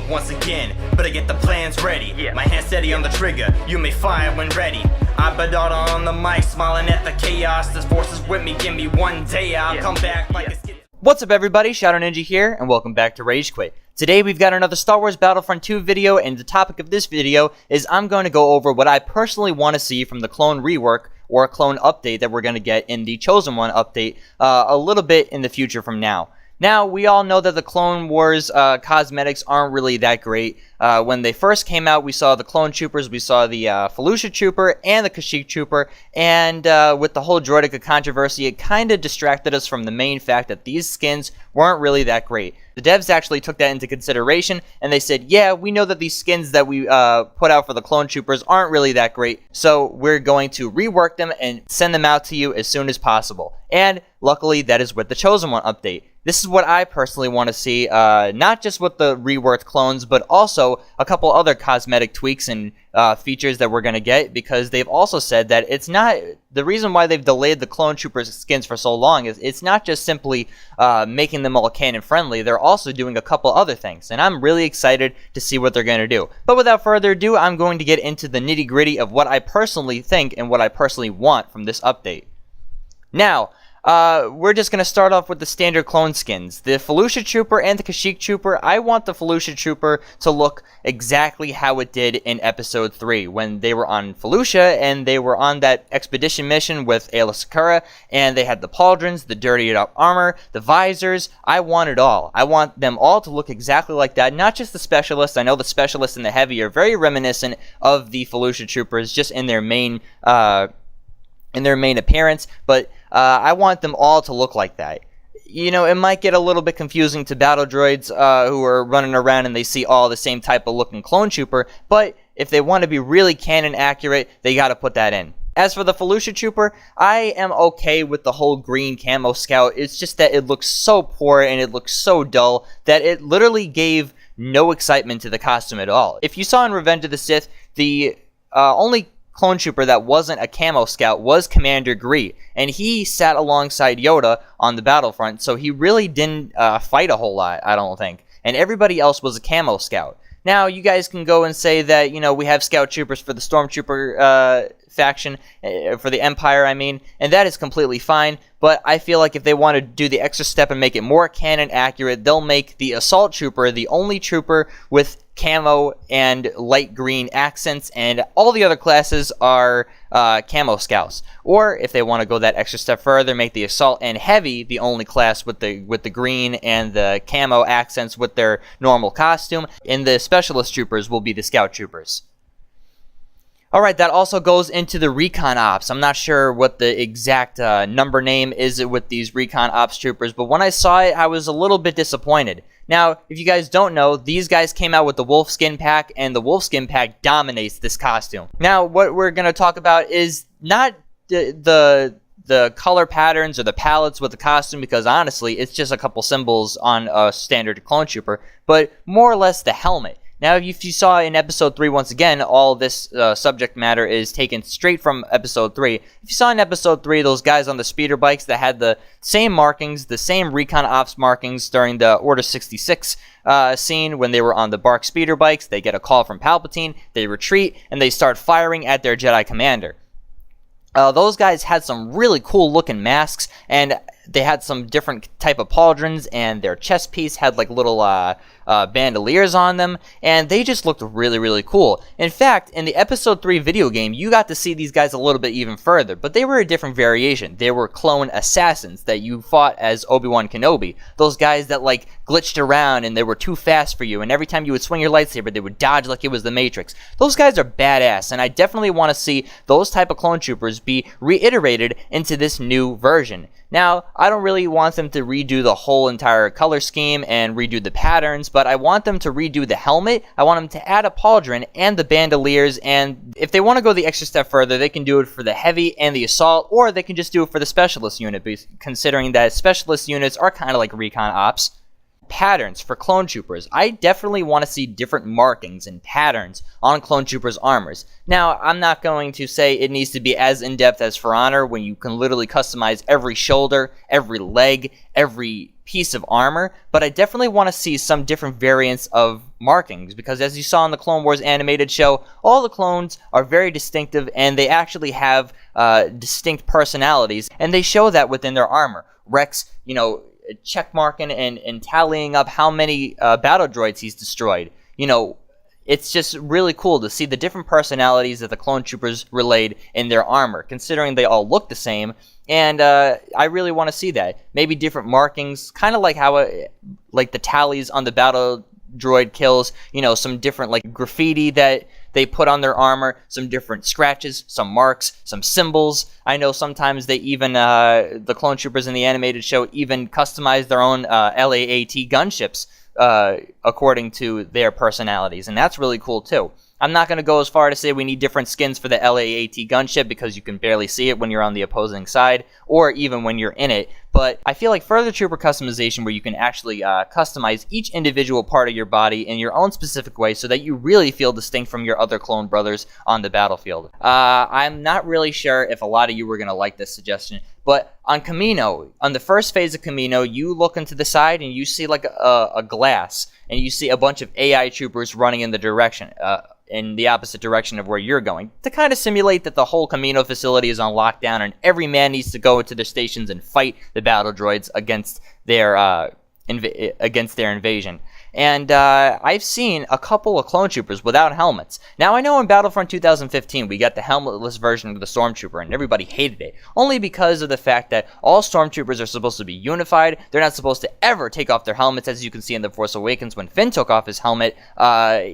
once again, better get the plans ready. My hand steady on the trigger, you may fire when ready. I'm Badada on the mic, smiling at the chaos. This force is with me, give me one day, I'll come back like a skid. What's up everybody, Shadow Ninja here, and welcome back to Rage Quit. Today we've got another Star Wars Battlefront 2 video, and the topic of this video is I'm going to go over what I personally want to see from the clone rework or a clone update that we're going to get in the Chosen One update a little bit in the future from now. Now, we all know that the Clone Wars cosmetics aren't really that great. When they first came out, we saw the Clone Troopers, we saw the Felucia Trooper, and the Kashyyyk Trooper, and with the whole Droideka controversy, it kind of distracted us from the main fact that these skins weren't really that great. The devs actually took that into consideration, and they said, yeah, we know that these skins that we put out for the Clone Troopers aren't really that great, so we're going to rework them and send them out to you as soon as possible. And luckily, that is with the Chosen One update. This is what I personally want to see, not just with the reworked clones, but also a couple other cosmetic tweaks and features that we're going to get, because they've also said that it's not, the reason why they've delayed the Clone Troopers skins for so long is it's not just simply making them all canon friendly, they're also doing a couple other things, and I'm really excited to see what they're going to do. But without further ado, I'm going to get into the nitty gritty of what I personally think and what I personally want from this update. Now, we're just going to start off with the standard clone skins. The Felucia Trooper and the Kashyyyk Trooper, I want the Felucia Trooper to look exactly how it did in Episode 3, when they were on Felucia, and they were on that expedition mission with Aayla Secura, and they had the pauldrons, the dirtied up armor, the visors. I want it all. I want them all to look exactly like that, not just the specialists. I know the specialists and the heavy are very reminiscent of the Felucia Troopers, just in their main appearance, but I want them all to look like that. You know, it might get a little bit confusing to battle droids who are running around and they see all the same type of looking clone trooper, but if they want to be really canon accurate, they got to put that in. As for the Felucia Trooper, I am okay with the whole green camo scout. It's just that it looks so poor and it looks so dull that it literally gave no excitement to the costume at all. If you saw in Revenge of the Sith, the only clone trooper that wasn't a camo scout was Commander Gree, and he sat alongside Yoda on the battlefront, so he really didn't fight a whole lot, I don't think, and everybody else was a camo scout. Now, you guys can go and say that, you know, we have scout troopers for the stormtrooper faction, for the Empire, I mean, and that is completely fine, but I feel like if they want to do the extra step and make it more canon accurate, they'll make the assault trooper the only trooper with camo and light green accents, and all the other classes are camo scouts. Or if they want to go that extra step further, make the assault and heavy the only class with the green and the camo accents with their normal costume, and the specialist troopers will be the scout troopers. Alright, that also goes into the Recon Ops. I'm not sure what the exact number name is with these Recon Ops troopers, but when I saw it, I was a little bit disappointed. Now, if you guys don't know, these guys came out with the wolf skin pack, and the wolf skin pack dominates this costume. Now, what we're going to talk about is not the color patterns or the palettes with the costume, because honestly, it's just a couple symbols on a standard clone trooper, but more or less the helmet. Now, if you saw in Episode 3, once again, all this subject matter is taken straight from Episode 3. If you saw in Episode 3 those guys on the speeder bikes that had the same markings, the same Recon Ops markings during the Order 66 scene when they were on the BARC speeder bikes, they get a call from Palpatine, they retreat, and they start firing at their Jedi Commander. Those guys had some really cool looking masks, and they had some different type of pauldrons, and their chest piece had like little bandoliers on them, and they just looked really, really cool. In fact, in the Episode 3 video game, you got to see these guys a little bit even further, but they were a different variation. They were clone assassins that you fought as Obi-Wan Kenobi. Those guys that like glitched around and they were too fast for you, and every time you would swing your lightsaber, they would dodge like it was the Matrix. Those guys are badass, and I definitely want to see those type of clone troopers be reiterated into this new version. Now, I don't really want them to redo the whole entire color scheme and redo the patterns, but I want them to redo the helmet. I want them to add a pauldron and the bandoliers, and if they want to go the extra step further, they can do it for the heavy and the assault, or they can just do it for the specialist unit, considering that specialist units are kind of like Recon Ops. Patterns for clone troopers. I definitely want to see different markings and patterns on clone troopers' armors. Now, I'm not going to say it needs to be as in-depth as For Honor, when you can literally customize every shoulder, every leg, every piece of armor, but I definitely want to see some different variants of markings, because as you saw in the Clone Wars animated show, all the clones are very distinctive and they actually have distinct personalities, and they show that within their armor. Rex, you know, check marking and tallying up how many battle droids he's destroyed. You know, it's just really cool to see the different personalities that the clone troopers relayed in their armor, considering they all look the same. And I really want to see that. Maybe different markings, kind of like how like the tallies on the battle droid kills, you know, some different like graffiti that they put on their armor, some different scratches, some marks, some symbols. I know sometimes they even, the clone troopers in the animated show even customize their own LAAT gunships according to their personalities, and that's really cool too. I'm not going to go as far to say we need different skins for the LAAT gunship, because you can barely see it when you're on the opposing side, or even when you're in it, but I feel like further trooper customization where you can actually customize each individual part of your body in your own specific way so that you really feel distinct from your other clone brothers on the battlefield. I'm not really sure if a lot of you were going to like this suggestion, but on Kamino, on the first phase of Kamino, you look into the side and you see like a glass, and you see a bunch of AI troopers running in the direction, in the opposite direction of where you're going, to kind of simulate that the whole Kamino facility is on lockdown and every man needs to go into their stations and fight the battle droids against their invasion. And I've seen a couple of clone troopers without helmets. Now, I know in Battlefront 2015 we got the helmetless version of the Stormtrooper, and everybody hated it, only because of the fact that all Stormtroopers are supposed to be unified. They're not supposed to ever take off their helmets, as you can see in The Force Awakens. When Finn took off his helmet,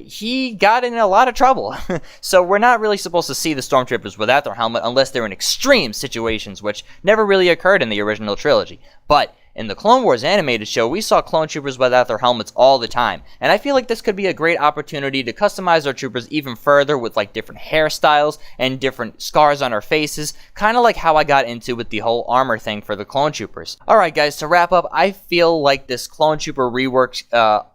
he got in a lot of trouble. So we're not really supposed to see the Stormtroopers without their helmet unless they're in extreme situations, which never really occurred in the original trilogy. But in the Clone Wars animated show, we saw clone troopers without their helmets all the time, and I feel like this could be a great opportunity to customize our troopers even further with like different hairstyles and different scars on our faces, kind of like how I got into with the whole armor thing for the clone troopers. Alright guys, to wrap up, I feel like this clone trooper rework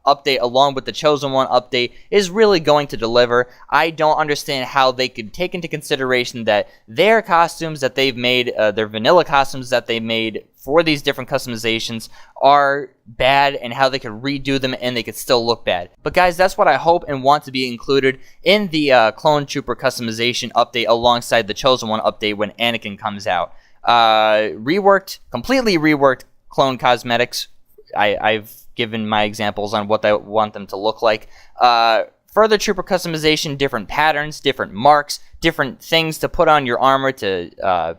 update along with the Chosen One update is really going to deliver. I don't understand how they could take into consideration that their costumes that they've made, their vanilla costumes that they made for these different customizations are bad, and how they could redo them and they could still look bad. But guys, that's what I hope and want to be included in the Clone Trooper customization update alongside the Chosen One update when Anakin comes out. Completely reworked clone cosmetics. I've given my examples on what I want them to look like. Further trooper customization, different patterns, different marks, different things to put on your armor to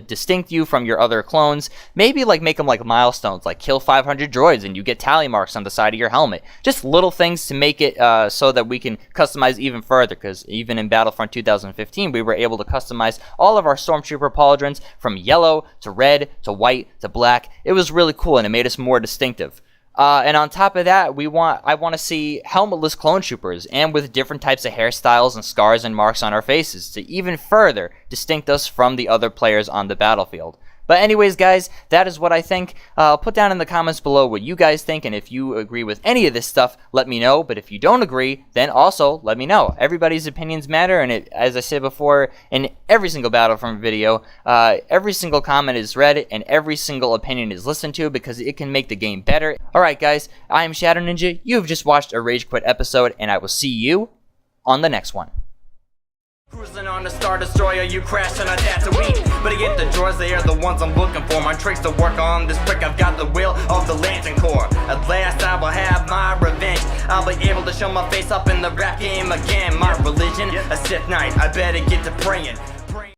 distinct you from your other clones. Maybe like make them like milestones, like kill 500 droids and you get tally marks on the side of your helmet. Just little things to make it so that we can customize even further, because even in Battlefront 2015 we were able to customize all of our Stormtrooper pauldrons from yellow to red to white to black. It was really cool and it made us more distinctive. And on top of that, I want to see helmetless clone troopers, and with different types of hairstyles and scars and marks on our faces to even further distinct us from the other players on the battlefield. But anyways, guys, that is what I think. Put down in the comments below what you guys think, and if you agree with any of this stuff, let me know. But if you don't agree, then also let me know. Everybody's opinions matter, and as I said before, in every single Battlefront video, every single comment is read, and every single opinion is listened to, because it can make the game better. Alright guys, I am Shadow Ninja, you've just watched a Rage Quit episode, and I will see you on the next one. Cruising on the Star Destroyer, you crash on a Tatooine. But to get the droids, they are the ones I'm looking for. My tricks to work on this trick, I've got the will of the Lantern Corps. At last I will have my revenge. I'll be able to show my face up in the rap game again. My religion, a Sith Knight, I better get to praying.